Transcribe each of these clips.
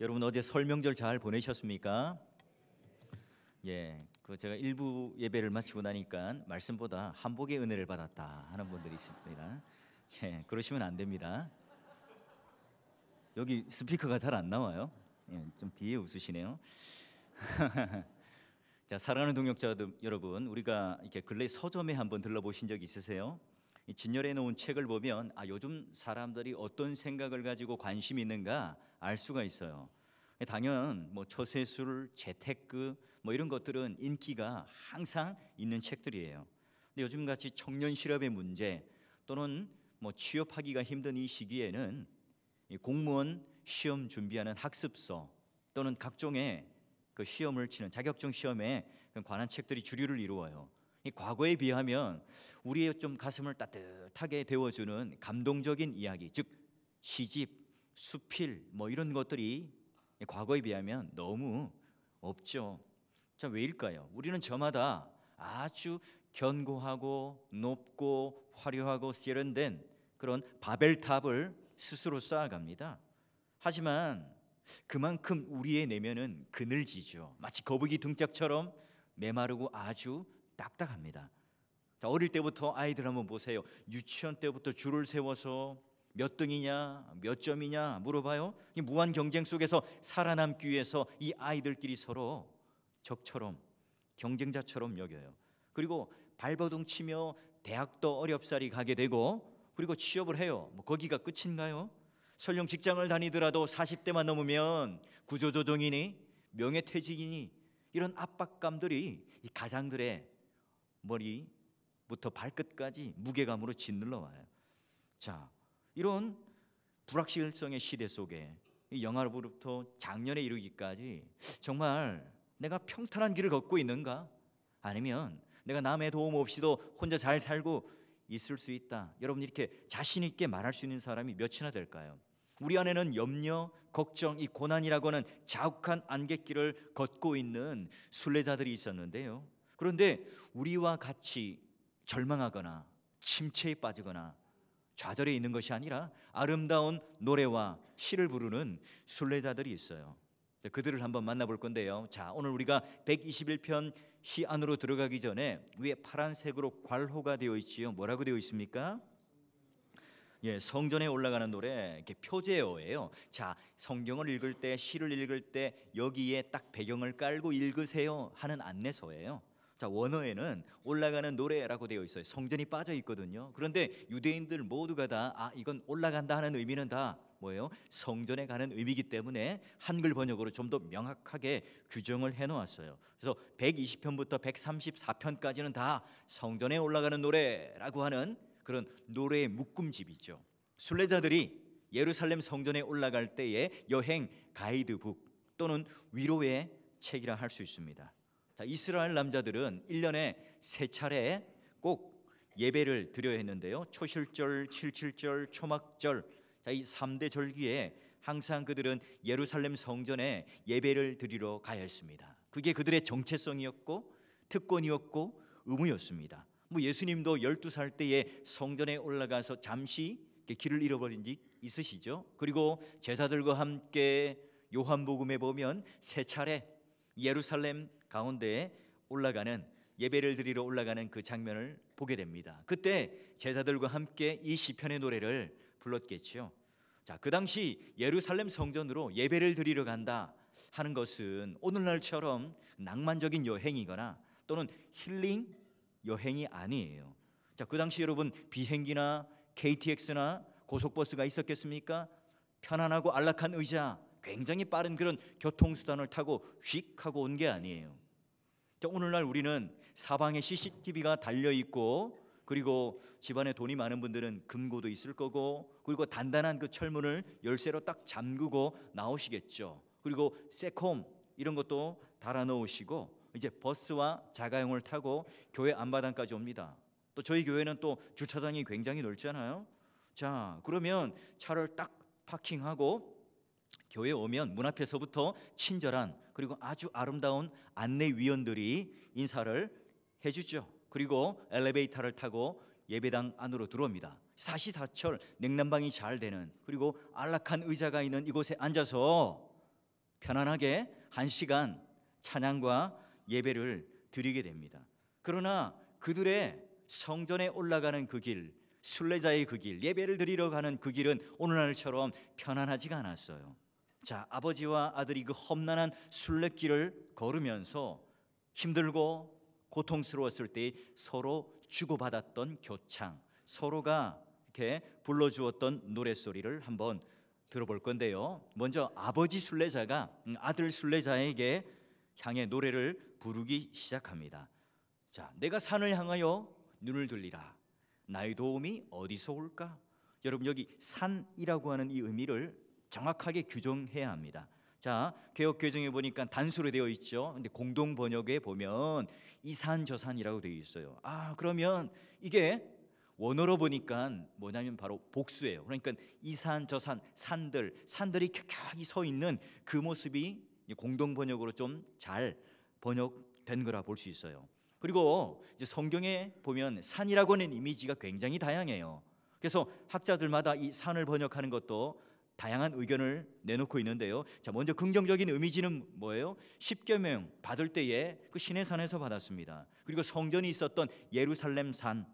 여러분 어제 설 명절 잘 보내셨습니까? 예, 제가 일부 예배를 마치고 나니까 말씀보다 한복의 은혜를 받았다 하는 분들이 있습니다. 예, 그러시면 안 됩니다. 여기 스피커가 잘 안 나와요. 예, 좀 뒤에 웃으시네요. 자, 사랑하는 동역자들 여러분, 우리가 이렇게 근래 서점에 한번 들러보신 적 있으세요? 이 진열해 놓은 책을 보면 요즘 사람들이 어떤 생각을 가지고 관심이 있는가 알 수가 있어요. 당연 처세술, 재테크 이런 것들은 인기가 항상 있는 책들이에요. 근데 요즘같이 청년 실업의 문제 또는 취업하기가 힘든 이 시기에는 이 공무원 시험 준비하는 학습서 또는 각종의 그 시험을 치는 자격증 시험에 관한 책들이 주류를 이루어요. 이 과거에 비하면 우리의 좀 가슴을 따뜻하게 데워주는 감동적인 이야기, 즉 시집, 수필 이런 것들이 과거에 비하면 너무 없죠. 자, 왜일까요? 우리는 저마다 아주 견고하고 높고 화려하고 세련된 그런 바벨탑을 스스로 쌓아갑니다. 하지만 그만큼 우리의 내면은 그늘지죠. 마치 거북이 등짝처럼 메마르고 아주 딱딱합니다. 자, 어릴 때부터 아이들 한번 보세요. 유치원 때부터 줄을 세워서 몇 등이냐, 몇 점이냐 물어봐요. 이 무한 경쟁 속에서 살아남기 위해서 이 아이들끼리 서로 적처럼 경쟁자처럼 여겨요. 그리고 발버둥 치며 대학도 어렵사리 가게 되고, 그리고 취업을 해요. 거기가 끝인가요? 설령 직장을 다니더라도 40대만 넘으면 구조조정이니 명예퇴직이니 이런 압박감들이 이 가장들의 머리부터 발끝까지 무게감으로 짓눌러 와요. 자, 이런 불확실성의 시대 속에 이 영화로부터 작년에 이르기까지 정말 내가 평탄한 길을 걷고 있는가? 아니면 내가 남의 도움 없이도 혼자 잘 살고 있을 수 있다. 여러분 이렇게 자신 있게 말할 수 있는 사람이 몇이나 될까요? 우리 안에는 염려, 걱정, 이 고난이라고 하는 자욱한 안갯길을 걷고 있는 순례자들이 있었는데요. 그런데 우리와 같이 절망하거나 침체에 빠지거나 좌절해 있는 것이 아니라 아름다운 노래와 시를 부르는 순례자들이 있어요. 그들을 한번 만나볼 건데요. 자, 오늘 우리가 121편 시 안으로 들어가기 전에 위에 파란색으로 괄호가 되어 있지요. 뭐라고 되어 있습니까? 예, 성전에 올라가는 노래, 이렇게 표제어예요. 자, 성경을 읽을 때, 시를 읽을 때 여기에 딱 배경을 깔고 읽으세요 하는 안내서예요. 자, 원어에는 올라가는 노래라고 되어 있어요. 성전이 빠져 있거든요. 그런데 유대인들 모두가 다 이건 올라간다 하는 의미는 다 뭐예요? 성전에 가는 의미이기 때문에 한글 번역으로 좀 더 명확하게 규정을 해놓았어요. 그래서 120편부터 134편까지는 다 성전에 올라가는 노래라고 하는 그런 노래의 묶음집이죠. 순례자들이 예루살렘 성전에 올라갈 때의 여행 가이드북 또는 위로의 책이라 할 수 있습니다. 자, 이스라엘 남자들은 1년에 3차례 꼭 예배를 드려야 했는데요. 초실절, 칠칠절, 초막절, 자, 이 3대 절기에 항상 그들은 예루살렘 성전에 예배를 드리러 가야 했습니다. 그게 그들의 정체성이었고 특권이었고 의무였습니다. 예수님도 12살 때에 성전에 올라가서 잠시 길을 잃어버린 적 있으시죠? 그리고 제자들과 함께 요한복음에 보면 3차례 예루살렘 가운데에 올라가는 예배를 드리러 올라가는 그 장면을 보게 됩니다. 그때 제자들과 함께 이 시편의 노래를 불렀겠죠. 자, 그 당시 예루살렘 성전으로 예배를 드리러 간다 하는 것은 오늘날처럼 낭만적인 여행이거나 또는 힐링 여행이 아니에요. 자, 그 당시 여러분 비행기나 KTX나 고속버스가 있었겠습니까? 편안하고 안락한 의자, 굉장히 빠른 그런 교통수단을 타고 휙 하고 온 게 아니에요. 자, 오늘날 우리는 사방에 CCTV가 달려있고, 그리고 집안에 돈이 많은 분들은 금고도 있을 거고, 그리고 단단한 그 철문을 열쇠로 딱 잠그고 나오시겠죠. 그리고 세콤 이런 것도 달아 놓으시고 이제 버스와 자가용을 타고 교회 안마당까지 옵니다. 또 저희 교회는 또 주차장이 굉장히 넓잖아요. 자, 그러면 차를 딱 파킹하고 교회 오면 문 앞에서부터 친절한 그리고 아주 아름다운 안내위원들이 인사를 해주죠. 그리고 엘리베이터를 타고 예배당 안으로 들어옵니다. 사시사철 냉난방이 잘 되는, 그리고 안락한 의자가 있는 이곳에 앉아서 편안하게 1시간 찬양과 예배를 드리게 됩니다. 그러나 그들의 성전에 올라가는 그 길, 순례자의 그 길, 예배를 드리러 가는 그 길은 오늘날처럼 편안하지가 않았어요. 자, 아버지와 아들이 그 험난한 순례길을 걸으면서 힘들고 고통스러웠을 때 서로 주고받았던 교창, 서로가 이렇게 불러주었던 노랫소리를 한번 들어볼 건데요. 먼저 아버지 순례자가 아들 순례자에게 향해 노래를 부르기 시작합니다. 자, 내가 산을 향하여 눈을 들리라. 나의 도움이 어디서 올까? 여러분, 여기 산이라고 하는 이 의미를 정확하게 규정해야 합니다. 자, 개역 개정에 보니까 단수로 되어 있죠. 근데 공동 번역에 보면 이 산 저 산이라고 되어 있어요. 그러면 이게 원어로 보니까 뭐냐면 바로 복수예요. 그러니까 이 산 저 산, 산들이 켜켜이 서 있는 그 모습이 공동 번역으로 좀 잘 번역된 거라 볼 수 있어요. 그리고 이제 성경에 보면 산이라고 하는 이미지가 굉장히 다양해요. 그래서 학자들마다 이 산을 번역하는 것도 다양한 의견을 내놓고 있는데요. 자, 먼저 긍정적인 이미지는 뭐예요? 십계명 받을 때에 그 시내 산에서 받았습니다. 그리고 성전이 있었던 예루살렘 산,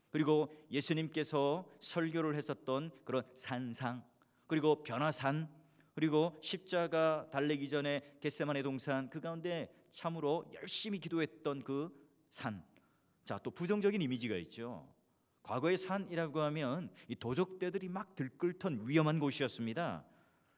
그리고 예수님께서 설교를 했었던 그런 산상, 그리고 변화산, 그리고 십자가 달리기 전에 겟세마네 동산, 그 가운데 참으로 열심히 기도했던 그 산. 자, 또 부정적인 이미지가 있죠. 과거의 산이라고 하면 이 도적대들이 막 들끓던 위험한 곳이었습니다.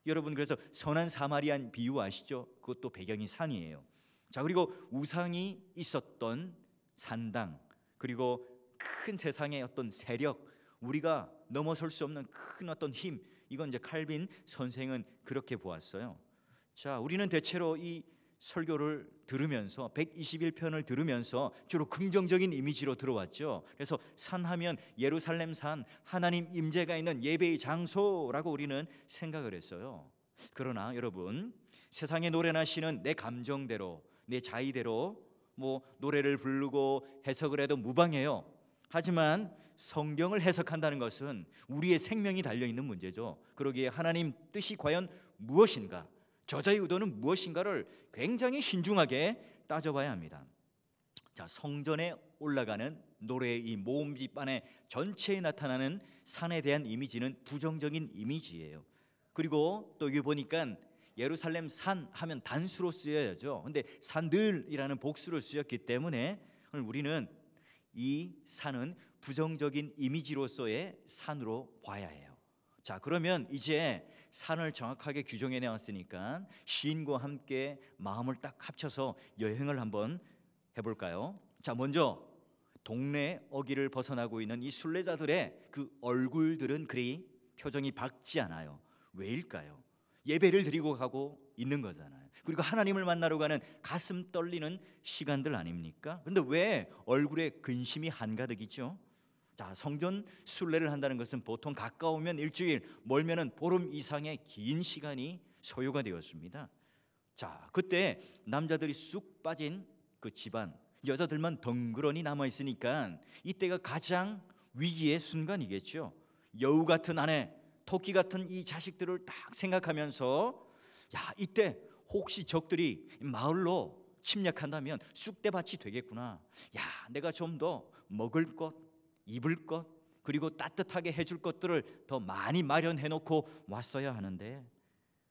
여러분, 그래서 선한 사마리안 비유 아시죠? 그것도 배경이 산이에요. 자, 그리고 우상이 있었던 산당, 그리고 큰 세상의 어떤 세력, 우리가 넘어설 수 없는 큰 어떤 힘, 이건 이제 칼빈 선생은 그렇게 보았어요. 자, 우리는 대체로 이 설교를 들으면서 121편을 들으면서 주로 긍정적인 이미지로 들어왔죠. 그래서 산하면 예루살렘 산, 하나님 임재가 있는 예배의 장소라고 우리는 생각을 했어요. 그러나 여러분, 세상의 노래나 시는 내 감정대로, 내 자의대로 뭐 노래를 부르고 해석을 해도 무방해요. 하지만 성경을 해석한다는 것은 우리의 생명이 달려있는 문제죠. 그러기에 하나님 뜻이 과연 무엇인가, 저자의 의도는 무엇인가를 굉장히 신중하게 따져봐야 합니다. 자, 성전에 올라가는 노래의 이 모음집안의 전체에 나타나는 산에 대한 이미지는 부정적인 이미지예요. 그리고 또 여기 보니까 예루살렘 산 하면 단수로 쓰여야죠. 근데 산들이라는 복수로 쓰였기 때문에 우리는 이 산은 부정적인 이미지로서의 산으로 봐야 해요. 자, 그러면 이제 산을 정확하게 규정해 내왔으니까 시인과 함께 마음을 딱 합쳐서 여행을 한번 해볼까요? 자, 먼저 동네 어귀를 벗어나고 있는 이 순례자들의 그 얼굴들은 그리 표정이 밝지 않아요. 왜일까요? 예배를 드리고 가고 있는 거잖아요. 그리고 하나님을 만나러 가는 가슴 떨리는 시간들 아닙니까? 근데 왜 얼굴에 근심이 한가득이죠? 자, 성전 순례를 한다는 것은 보통 가까우면 일주일, 멀면은 보름 이상의 긴 시간이 소요가 되었습니다. 자, 그때 남자들이 쑥 빠진 그 집안, 여자들만 덩그러니 남아 있으니까 이때가 가장 위기의 순간이겠죠. 여우 같은 아내, 토끼 같은 이 자식들을 딱 생각하면서, 야, 이때 혹시 적들이 마을로 침략한다면 쑥대밭이 되겠구나. 야, 내가 좀 더 먹을 것, 입을 것, 그리고 따뜻하게 해줄 것들을 더 많이 마련해 놓고 왔어야 하는데,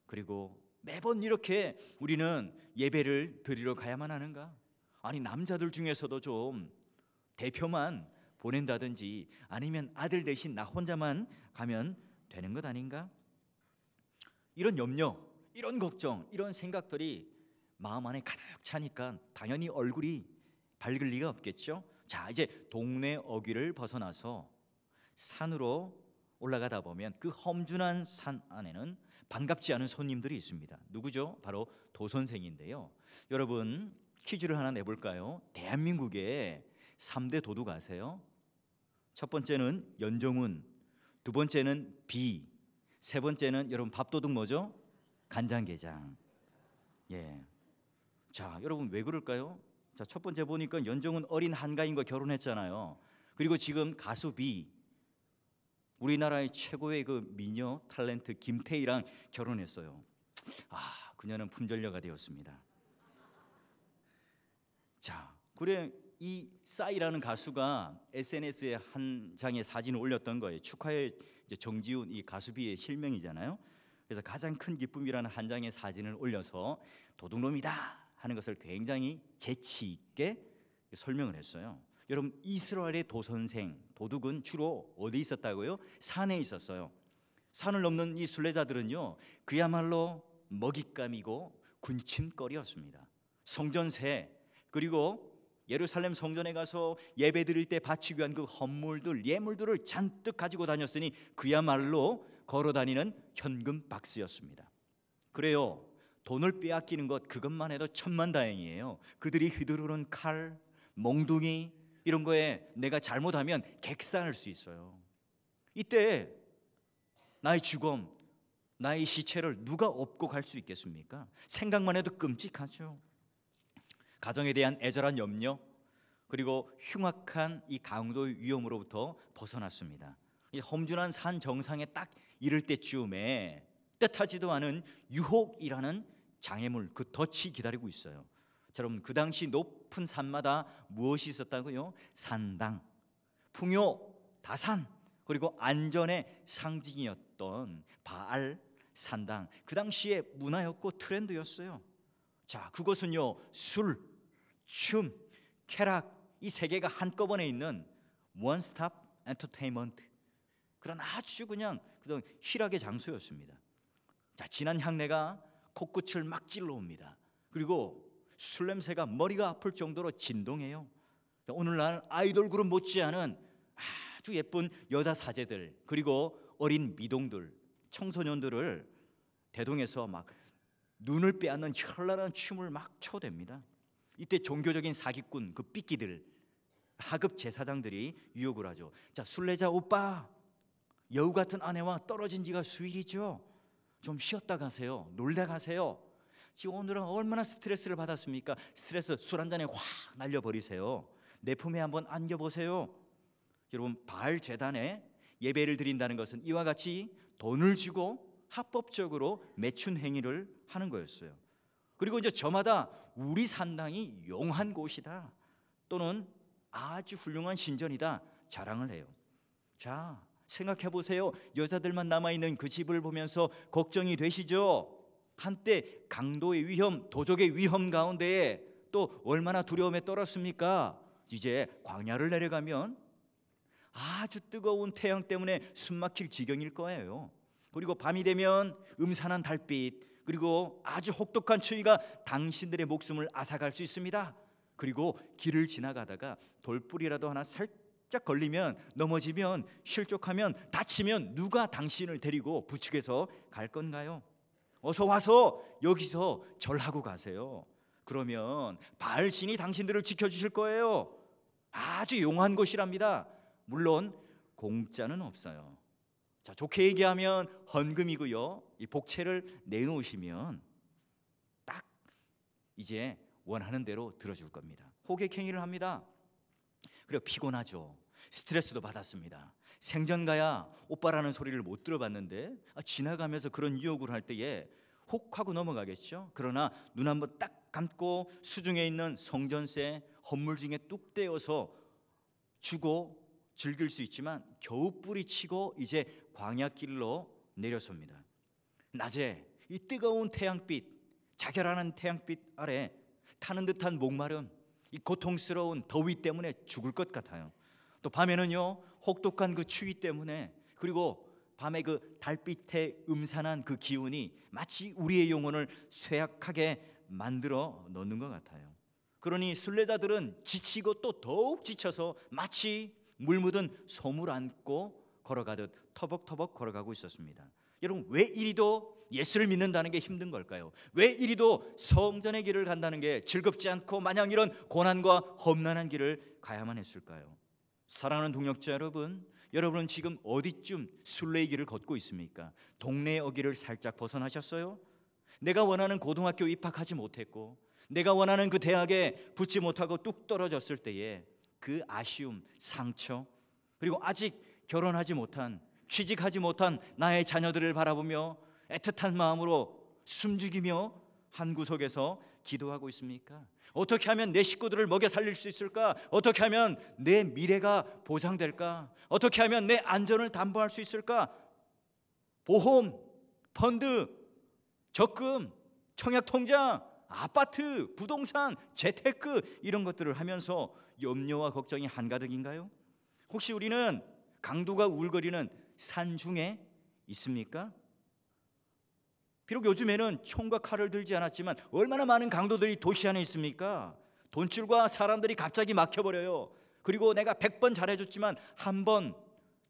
그리고 매번 이렇게 우리는 예배를 드리러 가야만 하는가? 아니, 남자들 중에서도 좀 대표만 보낸다든지 아니면 아들 대신 나 혼자만 가면 되는 것 아닌가? 이런 염려, 이런 걱정, 이런 생각들이 마음 안에 가득 차니까 당연히 얼굴이 밝을 리가 없겠죠. 자, 이제 동네 어귀를 벗어나서 산으로 올라가다 보면 그 험준한 산 안에는 반갑지 않은 손님들이 있습니다. 누구죠? 바로 도선생인데요. 여러분, 퀴즈를 하나 내볼까요? 대한민국에 3대 도둑 아세요? 첫 번째는 연정훈, 두 번째는 비, 세 번째는 여러분 밥도둑 뭐죠? 간장게장. 예. 자, 여러분 왜 그럴까요? 자, 첫 번째 보니까 연정훈 어린 한가인과 결혼했잖아요. 그리고 지금 가수 비, 우리나라의 최고의 그 미녀 탤런트 김태희랑 결혼했어요. 그녀는 품절녀가 되었습니다. 자, 그래 이 싸이라는 가수가 SNS에 한 장의 사진을 올렸던 거예요. 축하해 이제 정지훈 이 가수비의 실명이잖아요. 그래서 가장 큰 기쁨이라는 한 장의 사진을 올려서 도둑놈이다 하는 것을 굉장히 재치 있게 설명을 했어요. 여러분, 이스라엘의 도선생 도둑은 주로 어디 있었다고요? 산에 있었어요. 산을 넘는 이 순례자들은요, 그야말로 먹잇감이고 군침거리였습니다. 성전새, 그리고 예루살렘 성전에 가서 예배드릴 때 바치기 위한 그 헌물들, 예물들을 잔뜩 가지고 다녔으니 그야말로 걸어다니는 현금 박스였습니다. 그래요, 돈을 빼앗기는 것 그것만 해도 천만다행이에요. 그들이 휘두르는 칼, 몽둥이 이런 거에 내가 잘못하면 객사할 수 있어요. 이때 나의 죽음, 나의 시체를 누가 업고 갈 수 있겠습니까? 생각만 해도 끔찍하죠. 가정에 대한 애절한 염려, 그리고 흉악한 이 강도의 위험으로부터 벗어났습니다. 이 험준한 산 정상에 딱 이를 때쯤에 뜻하지도 않은 유혹이라는 장애물, 그 덫이 기다리고 있어요. 자, 여러분, 그 당시 높은 산마다 무엇이 있었다고요? 산당, 풍요, 다산, 그리고 안전의 상징이었던 바알 산당, 그 당시의 문화였고 트렌드였어요. 자, 그것은요, 술, 춤, 쾌락, 이 세 개가 한꺼번에 있는 원스톱 엔터테인먼트, 그런 아주 그냥 그런 희락의 장소였습니다. 자, 진한 향내가 코끝을 막 찔러옵니다. 그리고 술 냄새가 머리가 아플 정도로 진동해요. 오늘날 아이돌 그룹 못지않은 아주 예쁜 여자 사제들, 그리고 어린 미동들, 청소년들을 대동해서 막 눈을 빼앗는 현란한 춤을 막 춰댑니다. 이때 종교적인 사기꾼, 그 삐끼들, 하급 제사장들이 유혹을 하죠. 자, 순례자 오빠, 여우 같은 아내와 떨어진 지가 수일이죠. 좀 쉬었다 가세요. 놀다 가세요. 지금 오늘은 얼마나 스트레스를 받았습니까? 스트레스 술 한 잔에 확 날려버리세요. 내 품에 한번 안겨보세요. 여러분, 바알 제단에 예배를 드린다는 것은 이와 같이 돈을 주고 합법적으로 매춘 행위를 하는 거였어요. 그리고 이제 저마다 우리 산당이 용한 곳이다, 또는 아주 훌륭한 신전이다 자랑을 해요. 자, 생각해 보세요. 여자들만 남아있는 그 집을 보면서 걱정이 되시죠? 한때 강도의 위험, 도적의 위험 가운데에 또 얼마나 두려움에 떨었습니까? 이제 광야를 내려가면 아주 뜨거운 태양 때문에 숨막힐 지경일 거예요. 그리고 밤이 되면 음산한 달빛, 그리고 아주 혹독한 추위가 당신들의 목숨을 앗아갈 수 있습니다. 그리고 길을 지나가다가 돌뿌리라도 하나 살짝 걸리면, 넘어지면, 실족하면, 다치면 누가 당신을 데리고 부축해서 갈 건가요? 어서 와서 여기서 절하고 가세요. 그러면 바알신이 당신들을 지켜주실 거예요. 아주 용한 곳이랍니다. 물론 공짜는 없어요. 자, 좋게 얘기하면 헌금이고요, 이 복채를 내놓으시면 딱 이제 원하는 대로 들어줄 겁니다. 호객행위를 합니다. 그리고 피곤하죠. 스트레스도 받았습니다. 생전가야 오빠라는 소리를 못 들어봤는데 지나가면서 그런 유혹을 할 때에 혹 하고 넘어가겠죠. 그러나 눈 한번 딱 감고 수중에 있는 성전세, 헌물 중에 뚝 떼어서 주고 즐길 수 있지만 겨우 뿌리치고 이제 광야길로 내려섭니다. 낮에 이 뜨거운 태양빛, 자결하는 태양빛 아래 타는 듯한 목마름, 이 고통스러운 더위 때문에 죽을 것 같아요. 또 밤에는요, 혹독한 그 추위 때문에, 그리고 밤에 그 달빛의 음산한 그 기운이 마치 우리의 영혼을 쇠약하게 만들어 놓는 것 같아요. 그러니 순례자들은 지치고 또 더욱 지쳐서 마치 물 묻은 솜을 안고 걸어가듯 터벅터벅 걸어가고 있었습니다. 여러분, 왜 이리도 예수를 믿는다는 게 힘든 걸까요? 왜 이리도 성전의 길을 간다는 게 즐겁지 않고 마냥 이런 고난과 험난한 길을 가야만 했을까요? 사랑하는 동역자 여러분, 여러분은 지금 어디쯤 순례의 길을 걷고 있습니까? 동네의 어기를 살짝 벗어나셨어요? 내가 원하는 고등학교 입학하지 못했고, 내가 원하는 그 대학에 붙지 못하고 뚝 떨어졌을 때에 그 아쉬움, 상처, 그리고 아직 결혼하지 못한, 취직하지 못한 나의 자녀들을 바라보며 애틋한 마음으로 숨죽이며 한 구석에서 기도하고 있습니까? 어떻게 하면 내 식구들을 먹여 살릴 수 있을까? 어떻게 하면 내 미래가 보장될까? 어떻게 하면 내 안전을 담보할 수 있을까? 보험, 펀드, 적금, 청약통장, 아파트, 부동산, 재테크 이런 것들을 하면서 염려와 걱정이 한가득인가요? 혹시 우리는 강도가 우울거리는 산 중에 있습니까? 비록 요즘에는 총과 칼을 들지 않았지만 얼마나 많은 강도들이 도시 안에 있습니까? 돈줄과 사람들이 갑자기 막혀버려요. 그리고 내가 100번 잘해줬지만 한 번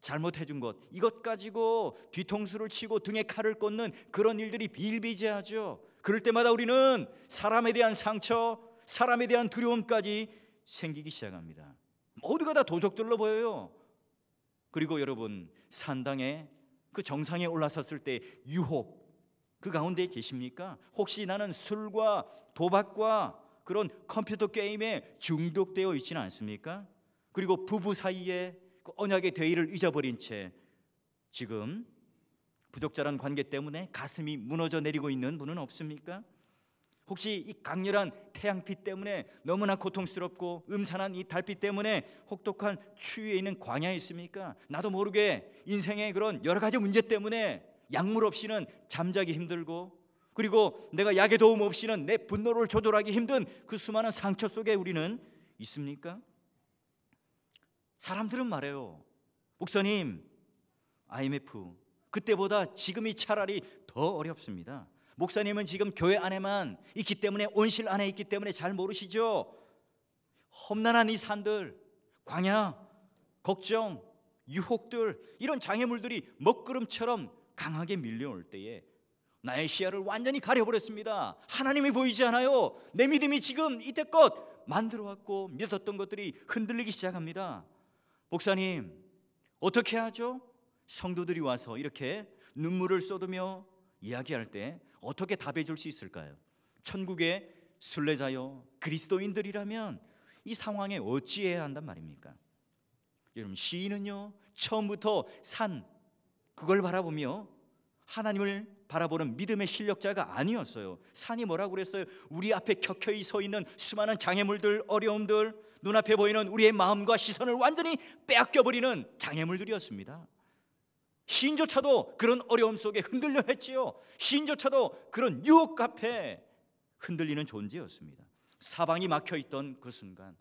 잘못해준 것, 이것 가지고 뒤통수를 치고 등에 칼을 꽂는 그런 일들이 비일비재하죠. 그럴 때마다 우리는 사람에 대한 상처, 사람에 대한 두려움까지 생기기 시작합니다. 모두가 다 도적들로 보여요. 그리고 여러분, 산당에 그 정상에 올라섰을 때 유혹, 그 가운데 계십니까? 혹시 나는 술과 도박과 그런 컴퓨터 게임에 중독되어 있지는 않습니까? 그리고 부부 사이에 그 언약의 대의를 잊어버린 채 지금 부적절한 관계 때문에 가슴이 무너져 내리고 있는 분은 없습니까? 혹시 이 강렬한 태양빛 때문에 너무나 고통스럽고 음산한 이 달빛 때문에 혹독한 추위에 있는 광야에 있습니까? 나도 모르게 인생의 그런 여러 가지 문제 때문에 약물 없이는 잠자기 힘들고, 그리고 내가 약의 도움 없이는 내 분노를 조절하기 힘든 그 수많은 상처 속에 우리는 있습니까? 사람들은 말해요. 목사님, IMF 그때보다 지금이 차라리 더 어렵습니다. 목사님은 지금 교회 안에만 있기 때문에, 온실 안에 있기 때문에 잘 모르시죠? 험난한 이 산들, 광야, 걱정, 유혹들, 이런 장애물들이 먹구름처럼 강하게 밀려올 때에 나의 시야를 완전히 가려버렸습니다. 하나님이 보이지 않아요. 내 믿음이 지금 이때껏 만들어왔고 믿었던 것들이 흔들리기 시작합니다. 목사님, 어떻게 하죠? 성도들이 와서 이렇게 눈물을 쏟으며 이야기할 때 어떻게 답해 줄 수 있을까요? 천국의 순례자여 그리스도인들이라면 이 상황에 어찌해야 한단 말입니까? 여러분, 시인은요 처음부터 산 그걸 바라보며 하나님을 바라보는 믿음의 실력자가 아니었어요. 산이 뭐라고 그랬어요? 우리 앞에 켜켜이 서 있는 수많은 장애물들, 어려움들, 눈앞에 보이는 우리의 마음과 시선을 완전히 빼앗겨버리는 장애물들이었습니다. 시인조차도 그런 어려움 속에 흔들려 했지요. 시인조차도 그런 유혹 앞에 흔들리는 존재였습니다. 사방이 막혀있던 그 순간,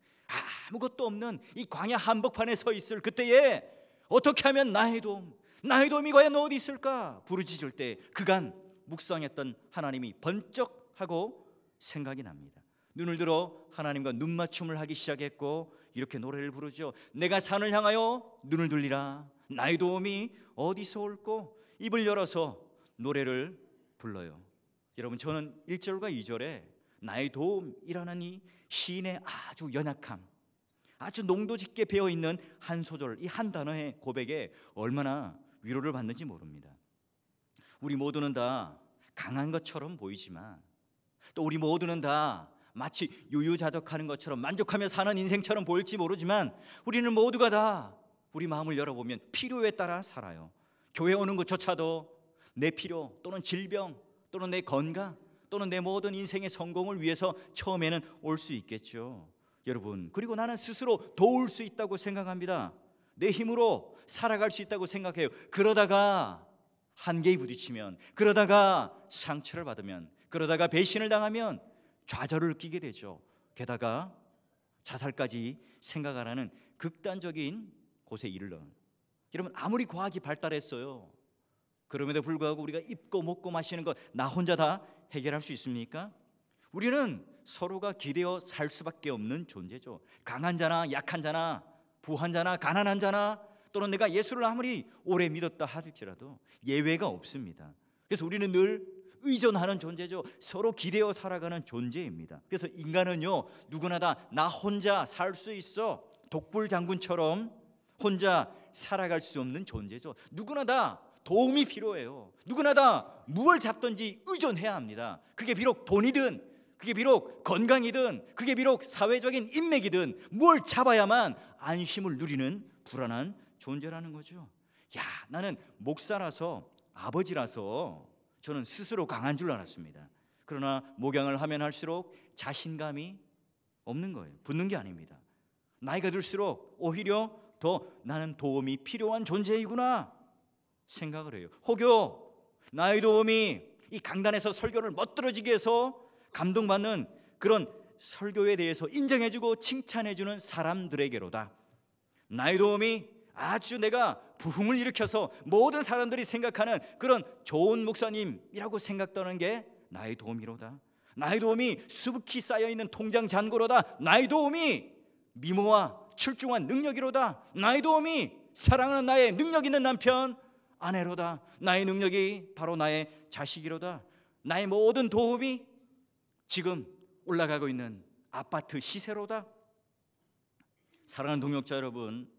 아무것도 없는 이 광야 한복판에 서 있을 그때에 어떻게 하면 나의 도움이 과연 어디 있을까 부르짖을 때 그간 묵상했던 하나님이 번쩍하고 생각이 납니다. 눈을 들어 하나님과 눈맞춤을 하기 시작했고 이렇게 노래를 부르죠. 내가 산을 향하여 눈을 들리라. 나의 도움이 어디서 올꼬? 입을 열어서 노래를 불러요. 여러분, 저는 1절과 2절에 나의 도움이라는 이 시인의 아주 연약함, 아주 농도 짙게 배어있는 한 소절, 이 한 단어의 고백에 얼마나 위로를 받는지 모릅니다. 우리 모두는 다 강한 것처럼 보이지만 또 우리 모두는 다 마치 유유자적하는 것처럼 만족하며 사는 인생처럼 보일지 모르지만 우리는 모두가 다 우리 마음을 열어보면 필요에 따라 살아요. 교회 오는 것조차도 내 필요 또는 질병 또는 내 건강 또는 내 모든 인생의 성공을 위해서 처음에는 올 수 있겠죠. 여러분, 그리고 나는 스스로 도울 수 있다고 생각합니다. 내 힘으로 살아갈 수 있다고 생각해요. 그러다가 한계에 부딪히면, 그러다가 상처를 받으면, 그러다가 배신을 당하면 좌절을 끼게 되죠. 게다가 자살까지 생각하라는 극단적인 곳에 이르러. 여러분, 아무리 과학이 발달했어요. 그럼에도 불구하고 우리가 입고 먹고 마시는 것 나 혼자 다 해결할 수 있습니까? 우리는 서로가 기대어 살 수밖에 없는 존재죠. 강한 자나 약한 자나 부한 자나 가난한 자나 또는 내가 예수를 아무리 오래 믿었다 할지라도 예외가 없습니다. 그래서 우리는 늘 의존하는 존재죠. 서로 기대어 살아가는 존재입니다. 그래서 인간은요 누구나 다 나 혼자 살 수 있어 독불장군처럼 혼자 살아갈 수 없는 존재죠. 누구나 다 도움이 필요해요. 누구나 다 무엇을 잡든지 의존해야 합니다. 그게 비록 돈이든 그게 비록 건강이든 그게 비록 사회적인 인맥이든 뭘 잡아야만 안심을 누리는 불안한 존재라는 거죠. 야, 나는 목사라서 아버지라서 저는 스스로 강한 줄 알았습니다. 그러나 목양을 하면 할수록 자신감이 없는 거예요. 붙는 게 아닙니다. 나이가 들수록 오히려 더 나는 도움이 필요한 존재이구나 생각을 해요. 혹여 나의 도움이 이 강단에서 설교를 멋들어지게 해서 감동받는 그런 설교에 대해서 인정해주고 칭찬해주는 사람들에게로다. 나의 도움이 아주 내가 부흥을 일으켜서 모든 사람들이 생각하는 그런 좋은 목사님이라고 생각하는 게 나의 도움이로다. 나의 도움이 수북히 쌓여있는 통장 잔고로다. 나의 도움이 미모와 출중한 능력이로다. 나의 도움이 사랑하는 나의 능력 있는 남편 아내로다. 나의 능력이 바로 나의 자식이로다. 나의 모든 도움이 지금 올라가고 있는 아파트 시세로다. 사랑하는 동역자 여러분,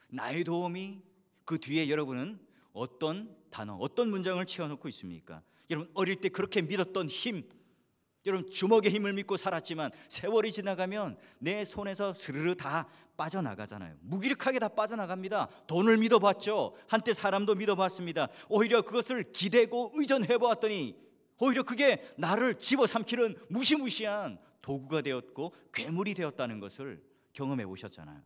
나의 도움이 그 뒤에 여러분은 어떤 단어, 어떤 문장을 채워놓고 있습니까? 여러분 어릴 때 그렇게 믿었던 힘, 여러분 주먹의 힘을 믿고 살았지만 세월이 지나가면 내 손에서 스르르 다 빠져나가잖아요. 무기력하게 다 빠져나갑니다. 돈을 믿어봤죠. 한때 사람도 믿어봤습니다. 오히려 그것을 기대고 의존해보았더니 오히려 그게 나를 집어삼키는 무시무시한 도구가 되었고 괴물이 되었다는 것을 경험해 보셨잖아요.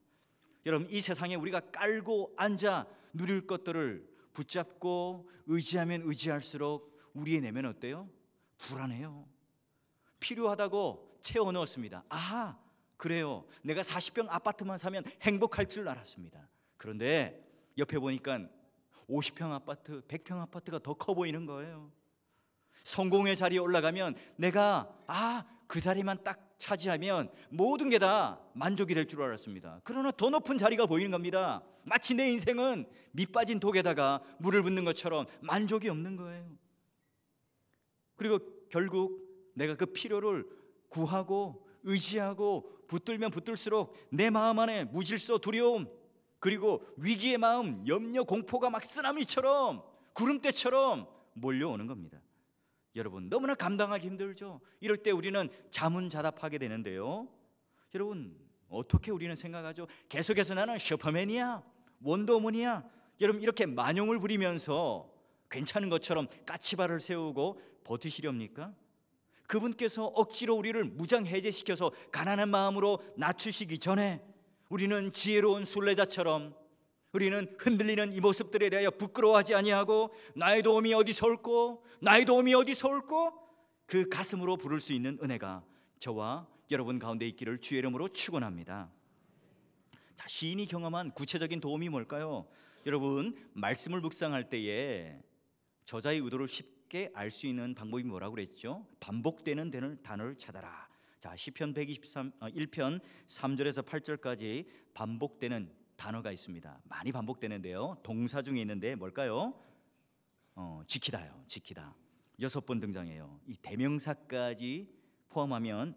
여러분 이 세상에 우리가 깔고 앉아 누릴 것들을 붙잡고 의지하면 의지할수록 우리의 내면 어때요? 불안해요. 필요하다고 채워 넣었습니다. 아 그래요, 내가 40평 아파트만 사면 행복할 줄 알았습니다. 그런데 옆에 보니까 50평 아파트, 100평 아파트가 더 커 보이는 거예요. 성공의 자리에 올라가면 내가 그 자리만 딱 차지하면 모든 게 다 만족이 될 줄 알았습니다. 그러나 더 높은 자리가 보이는 겁니다. 마치 내 인생은 밑 빠진 독에다가 물을 붓는 것처럼 만족이 없는 거예요. 그리고 결국 내가 그 필요를 구하고 의지하고 붙들면 붙들수록 내 마음 안에 무질서, 두려움, 그리고 위기의 마음, 염려, 공포가 막 쓰나미처럼 구름대처럼 몰려오는 겁니다. 여러분 너무나 감당하기 힘들죠. 이럴 때 우리는 자문자답하게 되는데요. 여러분 어떻게 우리는 생각하죠? 계속해서 나는 슈퍼맨이야, 원더우먼이야. 여러분 이렇게 만용을 부리면서 괜찮은 것처럼 까치발을 세우고 버티시렵니까? 그분께서 억지로 우리를 무장해제시켜서 가난한 마음으로 낮추시기 전에 우리는 지혜로운 순례자처럼 우리는 흔들리는 이 모습들에 대하여 부끄러워하지 아니하고 나의 도움이 어디서 올꼬, 나의 도움이 어디서 올꼬, 그 가슴으로 부를 수 있는 은혜가 저와 여러분 가운데 있기를 주의 이름으로 축원합니다. 자, 시인이 경험한 구체적인 도움이 뭘까요? 여러분 말씀을 묵상할 때에 저자의 의도를 쉽게 알 수 있는 방법이 뭐라고 그랬죠? 반복되는 단어를 찾아라. 자, 시편 1편 3절에서 8절까지 반복되는 단어가 있습니다. 많이 반복되는데요. 동사 중에 있는데 뭘까요? 지키다요. 지키다. 6번 등장해요. 이 대명사까지 포함하면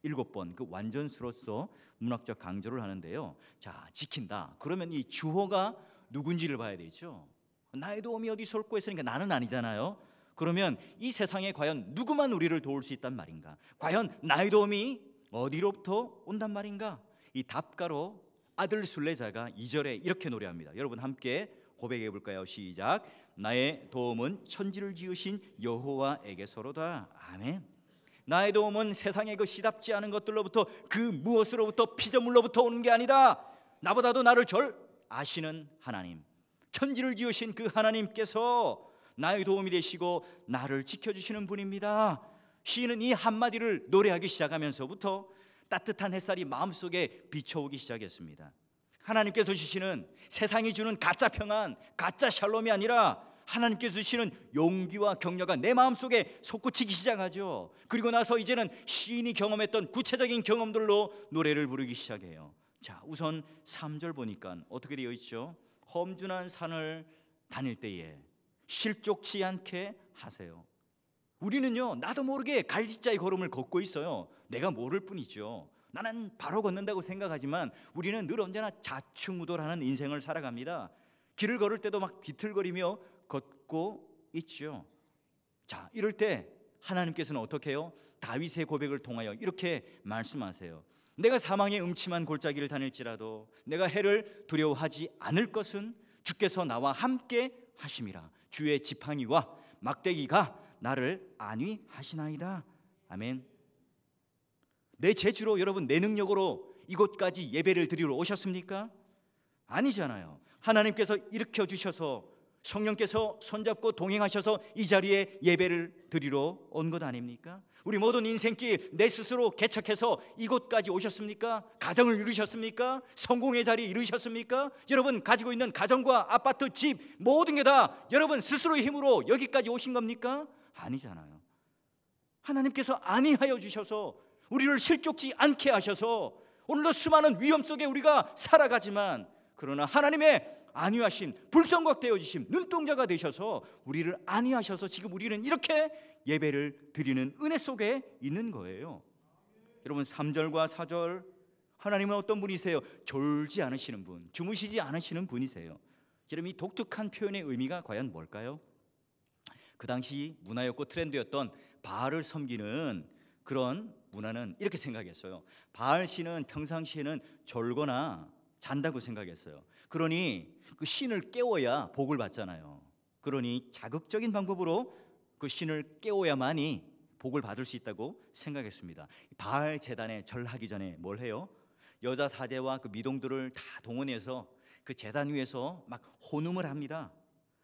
7번, 그 완전수로서 문학적 강조를 하는데요. 자, 지킨다. 그러면 이 주어가 누군지를 봐야 되죠. 나의 도움이 어디서 올꼬 했으니까 나는 아니잖아요. 그러면 이 세상에 과연 누구만 우리를 도울 수 있단 말인가? 과연 나의 도움이 어디로부터 온단 말인가? 이 답가로 아들 순례자가 2절에 이렇게 노래합니다. 여러분 함께 고백해 볼까요? 시작. 나의 도움은 천지를 지으신 여호와에게서로다. 아멘. 나의 도움은 세상의 그 시답지 않은 것들로부터, 그 무엇으로부터, 피조물로부터 오는 게 아니다. 나보다도 나를 절 아시는 하나님, 천지를 지으신 그 하나님께서 나의 도움이 되시고 나를 지켜주시는 분입니다. 시인은 이 한마디를 노래하기 시작하면서부터 따뜻한 햇살이 마음속에 비춰오기 시작했습니다. 하나님께서 주시는, 세상이 주는 가짜 평안, 가짜 샬롬이 아니라 하나님께서 주시는 용기와 격려가 내 마음속에 솟구치기 시작하죠. 그리고 나서 이제는 시인이 경험했던 구체적인 경험들로 노래를 부르기 시작해요. 자, 우선 3절 보니까 어떻게 되어 있죠? 험준한 산을 다닐 때에 실족치 않게 하세요. 우리는요, 나도 모르게 갈지자의 걸음을 걷고 있어요. 내가 모를 뿐이죠. 나는 바로 걷는다고 생각하지만 우리는 늘 언제나 좌충우돌하는 인생을 살아갑니다. 길을 걸을 때도 막 비틀거리며 걷고 있죠. 자, 이럴 때 하나님께서는 어떻게 해요? 다윗의 고백을 통하여 이렇게 말씀하세요. 내가 사망의 음침한 골짜기를 다닐지라도 내가 해를 두려워하지 않을 것은 주께서 나와 함께 하심이라. 주의 지팡이와 막대기가 나를 안위하시나이다. 아멘. 내 재주로 여러분, 내 능력으로 이곳까지 예배를 드리러 오셨습니까? 아니잖아요. 하나님께서 일으켜 주셔서 성령께서 손잡고 동행하셔서 이 자리에 예배를 드리러 온 것 아닙니까? 우리 모든 인생길 내 스스로 개척해서 이곳까지 오셨습니까? 가정을 이루셨습니까? 성공의 자리에 이루셨습니까? 여러분 가지고 있는 가정과 아파트, 집 모든 게 다 여러분 스스로의 힘으로 여기까지 오신 겁니까? 아니잖아요. 하나님께서 아니하여 주셔서 우리를 실족지 않게 하셔서 오늘도 수많은 위험 속에 우리가 살아가지만, 그러나 하나님의 안위하신 불성각 되어주심 눈동자가 되셔서 우리를 안위하셔서 지금 우리는 이렇게 예배를 드리는 은혜 속에 있는 거예요. 여러분 3절과 4절, 하나님은 어떤 분이세요? 졸지 않으시는 분, 주무시지 않으시는 분이세요. 여러분 이 독특한 표현의 의미가 과연 뭘까요? 그 당시 문화였고 트렌드였던 바알을 섬기는 그런 문화는 이렇게 생각했어요. 바알 신은 평상시에는 졸거나 잔다고 생각했어요. 그러니 그 신을 깨워야 복을 받잖아요. 그러니 자극적인 방법으로 그 신을 깨워야만이 복을 받을 수 있다고 생각했습니다. 바알 제단에 절하기 전에 뭘 해요? 여자 사제와 그 미동들을 다 동원해서 그 제단 위에서 막 혼음을 합니다.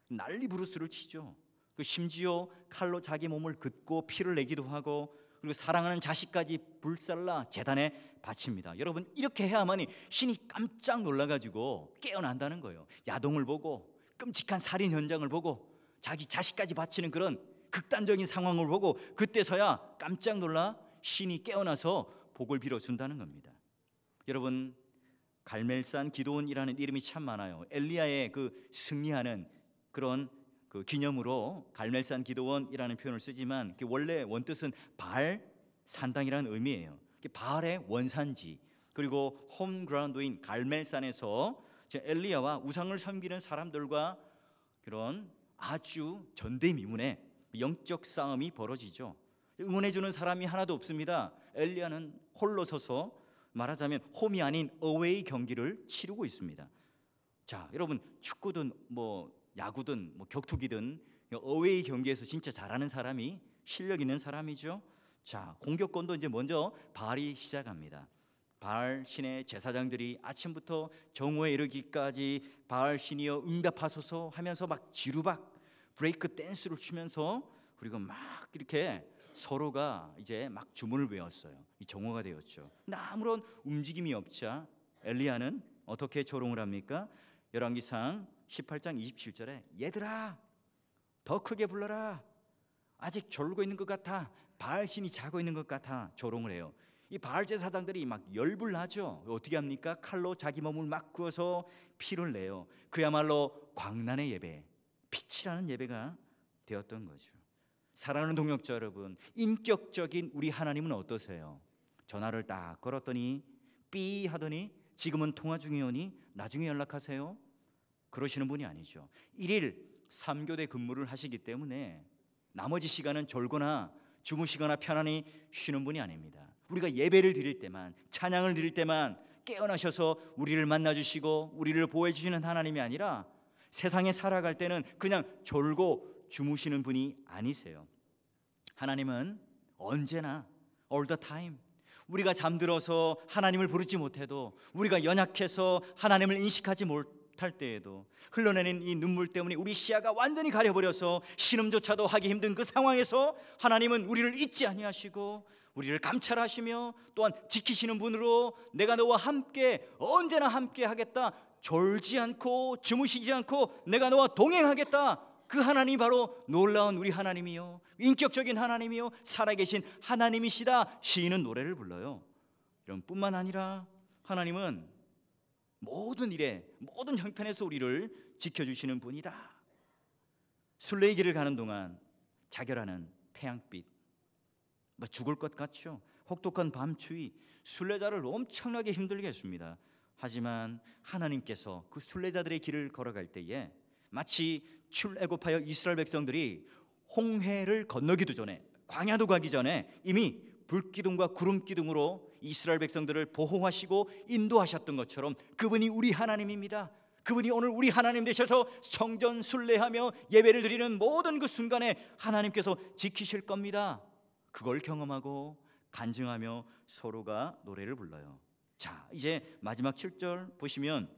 난리 부르스를 치죠. 그 심지어 칼로 자기 몸을 긋고 피를 내기도 하고, 그리고 사랑하는 자식까지 불살라 제단에 바칩니다. 여러분 이렇게 해야만이 신이 깜짝 놀라가지고 깨어난다는 거예요. 야동을 보고 끔찍한 살인 현장을 보고 자기 자식까지 바치는 그런 극단적인 상황을 보고 그때서야 깜짝 놀라 신이 깨어나서 복을 빌어준다는 겁니다. 여러분 갈멜산 기도원이라는 이름이 참 많아요. 엘리야의 그 승리하는 그런 그 기념으로 갈멜산 기도원이라는 표현을 쓰지만 원래 원뜻은 바알 산당이라는 의미예요. 바알의 원산지, 그리고 홈그라운드인 갈멜산에서 엘리야와 우상을 섬기는 사람들과 그런 아주 전대미문의 영적 싸움이 벌어지죠. 응원해주는 사람이 하나도 없습니다. 엘리야는 홀로 서서 말하자면 홈이 아닌 어웨이 경기를 치르고 있습니다. 자, 여러분 축구든 뭐 야구든 뭐 격투기든 어웨이 경기에서 진짜 잘하는 사람이 실력 있는 사람이죠. 자, 공격권도 이제 먼저 바알이 시작합니다. 바알 신의 제사장들이 아침부터 정오에 이르기까지 바알 신이여 응답하소서 하면서 막 지루박 브레이크 댄스를 추면서, 그리고 막 이렇게 서로가 이제 막 주문을 외웠어요. 이 정오가 되었죠. 근데 아무런 움직임이 없자 엘리야는 어떻게 조롱을 합니까? 열왕기상 18장 27절에 얘들아 더 크게 불러라, 아직 졸고 있는 것 같아, 바알 신이 자고 있는 것 같아 조롱을 해요. 이 바알 제사장들이 막 열불 나죠. 어떻게 합니까? 칼로 자기 몸을 막 그어서 피를 내요. 그야말로 광란의 예배, 빛이라는 예배가 되었던 거죠. 사랑하는 동역자 여러분, 인격적인 우리 하나님은 어떠세요? 전화를 딱 걸었더니 삐 하더니 지금은 통화 중이오니 나중에 연락하세요, 그러시는 분이 아니죠. 1일 3교대 근무를 하시기 때문에 나머지 시간은 졸거나 주무시거나 편안히 쉬는 분이 아닙니다. 우리가 예배를 드릴 때만, 찬양을 드릴 때만 깨어나셔서 우리를 만나주시고 우리를 보호해주시는 하나님이 아니라 세상에 살아갈 때는 그냥 졸고 주무시는 분이 아니세요. 하나님은 언제나 all the time, 우리가 잠들어서 하나님을 부르지 못해도, 우리가 연약해서 하나님을 인식하지 못할 때에도, 흘러내리는 이 눈물 때문에 우리 시야가 완전히 가려버려서 신음조차도 하기 힘든 그 상황에서 하나님은 우리를 잊지 아니하시고 우리를 감찰하시며 또한 지키시는 분으로 내가 너와 함께 언제나 함께 하겠다, 졸지 않고 주무시지 않고 내가 너와 동행하겠다, 그 하나님이 바로 놀라운 우리 하나님이요, 인격적인 하나님이요, 살아계신 하나님이시다 시인은 노래를 불러요. 이런 뿐만 아니라 하나님은 모든 일에 모든 형편에서 우리를 지켜주시는 분이다. 순례의 길을 가는 동안 자결하는 태양빛, 뭐 죽을 것 같죠. 혹독한 밤추위 순례자를 엄청나게 힘들게 했습니다. 하지만 하나님께서 그 순례자들의 길을 걸어갈 때에 마치 출애굽하여 이스라엘 백성들이 홍해를 건너기도 전에, 광야도 가기 전에 이미 불기둥과 구름기둥으로 이스라엘 백성들을 보호하시고 인도하셨던 것처럼 그분이 우리 하나님입니다. 그분이 오늘 우리 하나님 되셔서 성전 순례하며 예배를 드리는 모든 그 순간에 하나님께서 지키실 겁니다. 그걸 경험하고 간증하며 서로가 노래를 불러요. 자, 이제 마지막 7절 보시면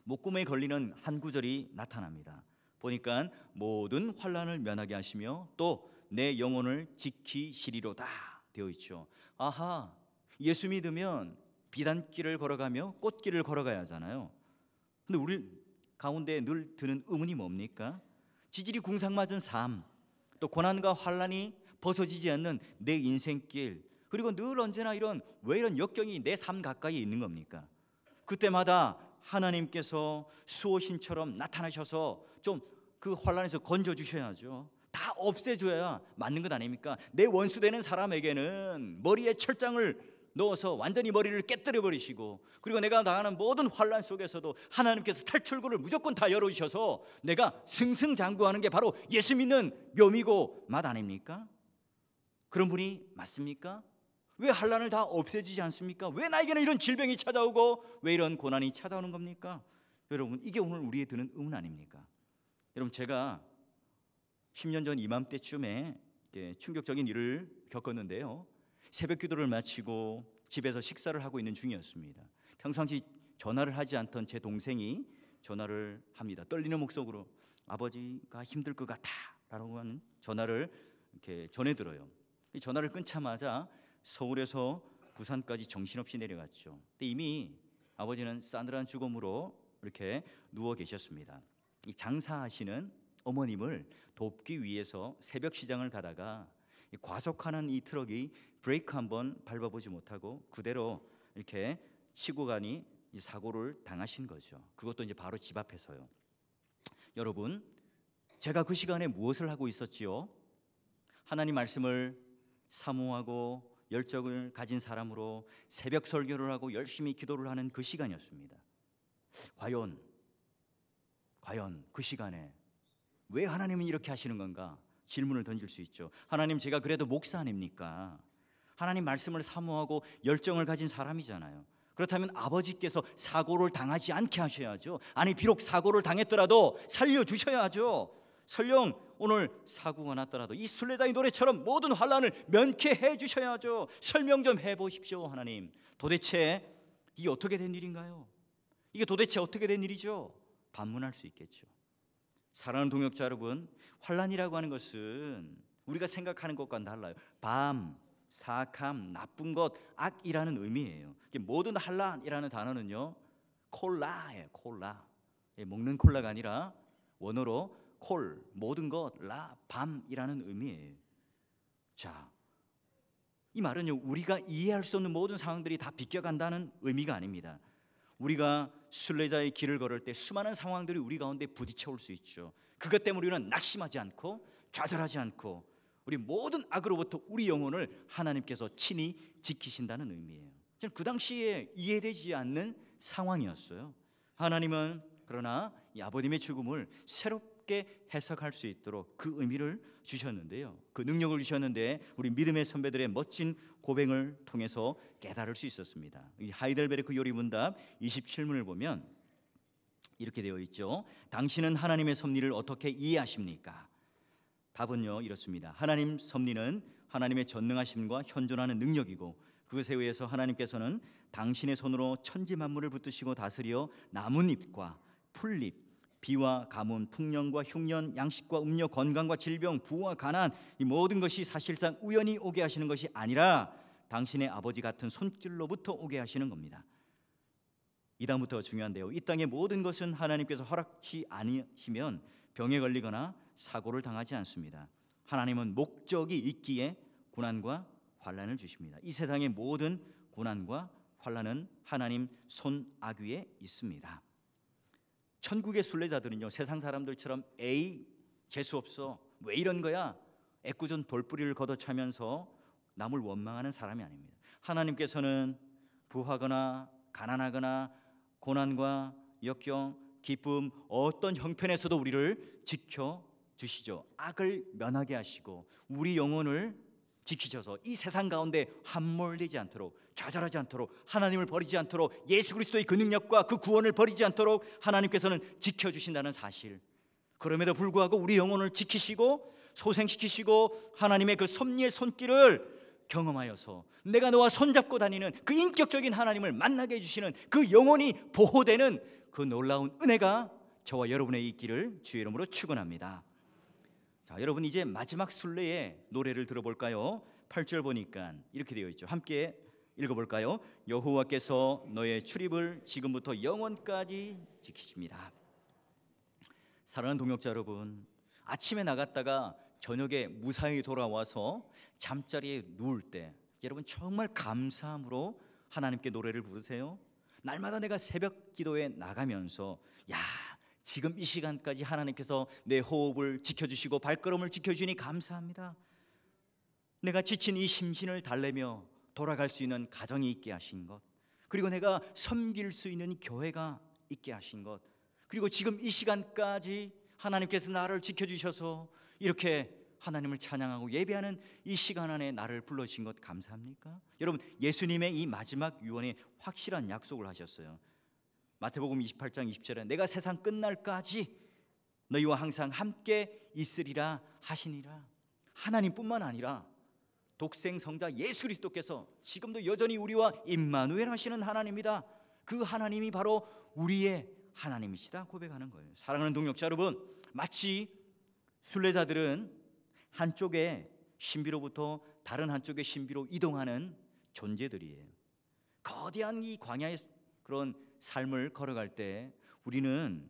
목구멍에 걸리는 한 구절이 나타납니다. 보니까 모든 환난을 면하게 하시며 또 내 영혼을 지키시리로다 되어 있죠. 아하, 예수 믿으면 비단길을 걸어가며 꽃길을 걸어가야 하잖아요. 근데 우리 가운데 늘 드는 의문이 뭡니까? 지질이 궁상맞은 삶, 또 고난과 환난이 벗어지지 않는 내 인생길, 그리고 늘 언제나 왜 이런 역경이 내 삶 가까이에 있는 겁니까? 그때마다 하나님께서 수호신처럼 나타나셔서 좀 그 환난에서 건져주셔야죠. 다 없애줘야 맞는 것 아닙니까? 내 원수 되는 사람에게는 머리에 철장을 넣어서 완전히 머리를 깨뜨려 버리시고, 그리고 내가 당하는 모든 환난 속에서도 하나님께서 탈출구를 무조건 다 열어주셔서 내가 승승장구하는 게 바로 예수 믿는 묘미고 맛 아닙니까? 그런 분이 맞습니까? 왜 환난을 다 없애주지 않습니까? 왜 나에게는 이런 질병이 찾아오고 왜 이런 고난이 찾아오는 겁니까? 여러분, 이게 오늘 우리에 드는 의문 아닙니까? 여러분, 제가 10년 전 이맘때쯤에 충격적인 일을 겪었는데요. 새벽 기도를 마치고 집에서 식사를 하고 있는 중이었습니다. 평상시 전화를 하지 않던 제 동생이 전화를 합니다. 떨리는 목소리로 아버지가 힘들 것 같다라고 하는 전화를 이렇게 전해들어요. 이 전화를 끊자마자 서울에서 부산까지 정신없이 내려갔죠. 근데 이미 아버지는 싸늘한 죽음으로 이렇게 누워 계셨습니다. 이 장사하시는 어머님을 돕기 위해서 새벽 시장을 가다가 과속하는 이 트럭이 브레이크 한번 밟아보지 못하고 그대로 이렇게 치고 가니 사고를 당하신 거죠. 그것도 이제 바로 집 앞에서요. 여러분, 제가 그 시간에 무엇을 하고 있었지요? 하나님 말씀을 사모하고 열정을 가진 사람으로 새벽 설교를 하고 열심히 기도를 하는 그 시간이었습니다. 과연 그 시간에 왜 하나님은 이렇게 하시는 건가? 질문을 던질 수 있죠. 하나님, 제가 그래도 목사 아닙니까? 하나님 말씀을 사모하고 열정을 가진 사람이잖아요. 그렇다면 아버지께서 사고를 당하지 않게 하셔야죠. 아니, 비록 사고를 당했더라도 살려주셔야죠. 설령 오늘 사고가 났더라도 이 순례자의 노래처럼 모든 환난을 면케해 주셔야죠. 설명 좀 해보십시오. 하나님, 도대체 이게 어떻게 된 일인가요? 이게 도대체 어떻게 된 일이죠? 반문할 수 있겠죠. 사랑하는 동역자 여러분, 환난이라고 하는 것은 우리가 생각하는 것과는 달라요. 밤, 사악함, 나쁜 것, 악이라는 의미예요. 모든 환난이라는 단어는요, 콜라예요. 콜라. 먹는 콜라가 아니라 원어로 콜, 모든 것, 라, 밤이라는 의미예요. 자, 이 말은요, 우리가 이해할 수 없는 모든 상황들이 다 비껴간다는 의미가 아닙니다. 우리가 순례자의 길을 걸을 때 수많은 상황들이 우리 가운데 부딪혀 올 수 있죠. 그것 때문에 우리는 낙심하지 않고 좌절하지 않고 우리 모든 악으로부터 우리 영혼을 하나님께서 친히 지키신다는 의미예요. 저는 그 당시에 이해되지 않는 상황이었어요. 하나님은 그러나 이 아버님의 죽음을 새롭게 해석할 수 있도록 그 의미를 주셨는데요, 그 능력을 주셨는데 우리 믿음의 선배들의 멋진 고백을 통해서 깨달을 수 있었습니다. 이 하이델베르크 요리문답 27문을 보면 이렇게 되어 있죠. 당신은 하나님의 섭리를 어떻게 이해하십니까? 답은요, 이렇습니다. 하나님 섭리는 하나님의 전능하심과 현존하는 능력이고 그것에 의해서 하나님께서는 당신의 손으로 천지 만물을 붙드시고 다스려 나뭇잎과 풀잎, 비와 가뭄, 풍년과 흉년, 양식과 음료, 건강과 질병, 부와 가난, 이 모든 것이 사실상 우연히 오게 하시는 것이 아니라 당신의 아버지 같은 손길로부터 오게 하시는 겁니다. 이 다음부터 중요한데요, 이 땅의 모든 것은 하나님께서 허락치 않으시면 병에 걸리거나 사고를 당하지 않습니다. 하나님은 목적이 있기에 고난과 환난을 주십니다. 이 세상의 모든 고난과 환난은 하나님 손아귀 위에 있습니다. 천국의 순례자들은요, 세상 사람들처럼 에이 재수없어, 왜 이런 거야, 애꿎은 돌뿌리를 걷어차면서 남을 원망하는 사람이 아닙니다. 하나님께서는 부하거나 가난하거나 고난과 역경, 기쁨, 어떤 형편에서도 우리를 지켜주시죠. 악을 면하게 하시고 우리 영혼을 지키셔서 이 세상 가운데 함몰되지 않도록, 좌절하지 않도록, 하나님을 버리지 않도록, 예수 그리스도의 그 능력과 그 구원을 버리지 않도록 하나님께서는 지켜주신다는 사실, 그럼에도 불구하고 우리 영혼을 지키시고 소생시키시고 하나님의 그 섭리의 손길을 경험하여서 내가 너와 손잡고 다니는 그 인격적인 하나님을 만나게 해주시는 그 영혼이 보호되는 그 놀라운 은혜가 저와 여러분의 있기를 주의 이름으로 축원합니다. 자, 여러분 이제 마지막 순례의 노래를 들어볼까요? 8절 보니까 이렇게 되어 있죠. 함께 읽어볼까요? 여호와께서 너의 출입을 지금부터 영원까지 지키십니다. 사랑하는 동역자 여러분, 아침에 나갔다가 저녁에 무사히 돌아와서 잠자리에 누울 때 여러분 정말 감사함으로 하나님께 노래를 부르세요. 날마다 내가 새벽 기도에 나가면서 야, 지금 이 시간까지 하나님께서 내 호흡을 지켜주시고 발걸음을 지켜주니 감사합니다. 내가 지친 이 심신을 달래며 돌아갈 수 있는 가정이 있게 하신 것, 그리고 내가 섬길 수 있는 교회가 있게 하신 것, 그리고 지금 이 시간까지 하나님께서 나를 지켜주셔서 이렇게 하나님을 찬양하고 예배하는 이 시간 안에 나를 불러주신 것 감사합니까? 여러분, 예수님의 이 마지막 유언에 확실한 약속을 하셨어요. 마태복음 28장 20절에 내가 세상 끝날까지 너희와 항상 함께 있으리라 하시니라. 하나님뿐만 아니라 독생 성자 예수 그리스도께서 지금도 여전히 우리와 임마누엘 하시는 하나님이다. 그 하나님이 바로 우리의 하나님이시다 고백하는 거예요. 사랑하는 동역자 여러분, 마치 순례자들은 한쪽의 신비로부터 다른 한쪽의 신비로 이동하는 존재들이에요. 거대한 이 광야의 그런 삶을 걸어갈 때 우리는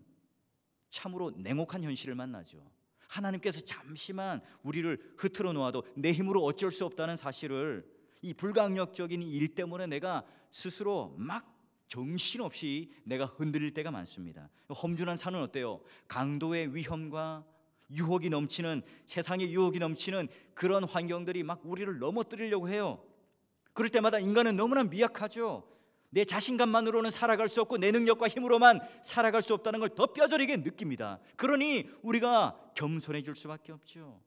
참으로 냉혹한 현실을 만나죠. 하나님께서 잠시만 우리를 흐트러 놓아도 내 힘으로 어쩔 수 없다는 사실을, 이 불가항력적인 일 때문에 내가 스스로 막 정신없이 내가 흔들릴 때가 많습니다. 험준한 산은 어때요? 강도의 위험과 유혹이 넘치는, 세상에 유혹이 넘치는 그런 환경들이 막 우리를 넘어뜨리려고 해요. 그럴 때마다 인간은 너무나 미약하죠. 내 자신감만으로는 살아갈 수 없고 내 능력과 힘으로만 살아갈 수 없다는 걸 더 뼈저리게 느낍니다. 그러니 우리가 겸손해질 수밖에 없죠.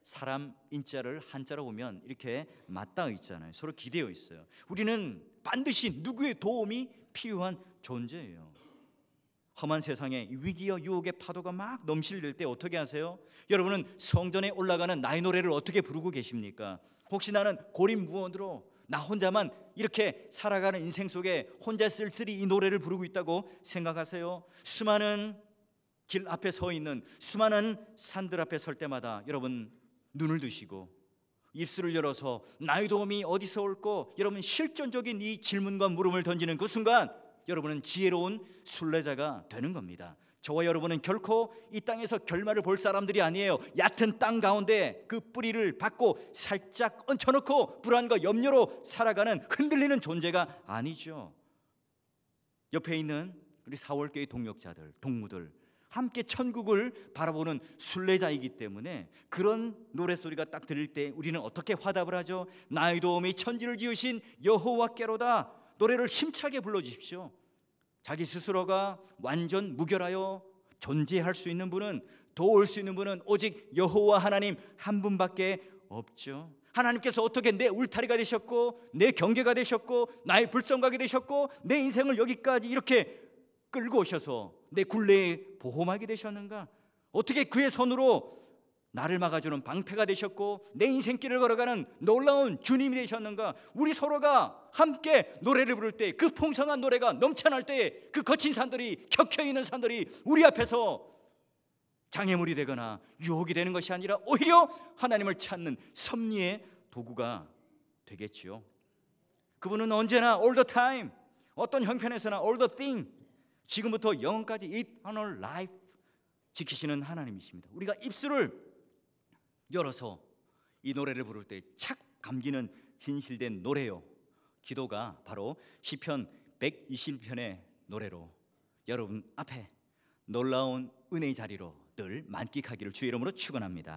사람 인자를 한자로 보면 이렇게 맞닿아 있잖아요. 서로 기대어 있어요. 우리는 반드시 누구의 도움이 필요한 존재예요. 험한 세상에 위기와 유혹의 파도가 막 넘실릴 때 어떻게 하세요? 여러분은 성전에 올라가는 나의 노래를 어떻게 부르고 계십니까? 혹시 나는 고립무원으로 나 혼자만 이렇게 살아가는 인생 속에 혼자 쓸쓸히 이 노래를 부르고 있다고 생각하세요? 수많은 길 앞에 서 있는 수많은 산들 앞에 설 때마다 여러분 눈을 드시고 입술을 열어서 나의 도움이 어디서 올꼬, 여러분 실존적인 이 질문과 물음을 던지는 그 순간 여러분은 지혜로운 순례자가 되는 겁니다. 저와 여러분은 결코 이 땅에서 결말을 볼 사람들이 아니에요. 얕은 땅 가운데 그 뿌리를 받고 살짝 얹혀놓고 불안과 염려로 살아가는 흔들리는 존재가 아니죠. 옆에 있는 우리 사월교회 동역자들, 동무들 함께 천국을 바라보는 순례자이기 때문에 그런 노래소리가 딱 들릴 때 우리는 어떻게 화답을 하죠? 나의 도움이 천지를 지으신 여호와께로다. 노래를 힘차게 불러주십시오. 자기 스스로가 완전 무결하여 존재할 수 있는 분은, 도울 수 있는 분은 오직 여호와 하나님 한 분밖에 없죠. 하나님께서 어떻게 내 울타리가 되셨고 내 경계가 되셨고 나의 불성각이 되셨고 내 인생을 여기까지 이렇게 끌고 오셔서 내 굴레에 보호막이 되셨는가? 어떻게 그의 손으로 나를 막아주는 방패가 되셨고 내 인생길을 걸어가는 놀라운 주님이 되셨는가? 우리 서로가 함께 노래를 부를 때 그 풍성한 노래가 넘쳐날 때 그 거친 산들이, 켜켜있는 산들이 우리 앞에서 장애물이 되거나 유혹이 되는 것이 아니라 오히려 하나님을 찾는 섭리의 도구가 되겠지요. 그분은 언제나 all the time, 어떤 형편에서나 all the thing, 지금부터 영원까지 eternal life 지키시는 하나님이십니다. 우리가 입술을 열어서 이 노래를 부를 때 착 감기는 진실된 노래요. 기도가 바로 시편 120편의 노래로 여러분 앞에 놀라운 은혜의 자리로 늘 만끽하기를 주의 이름으로 축원합니다.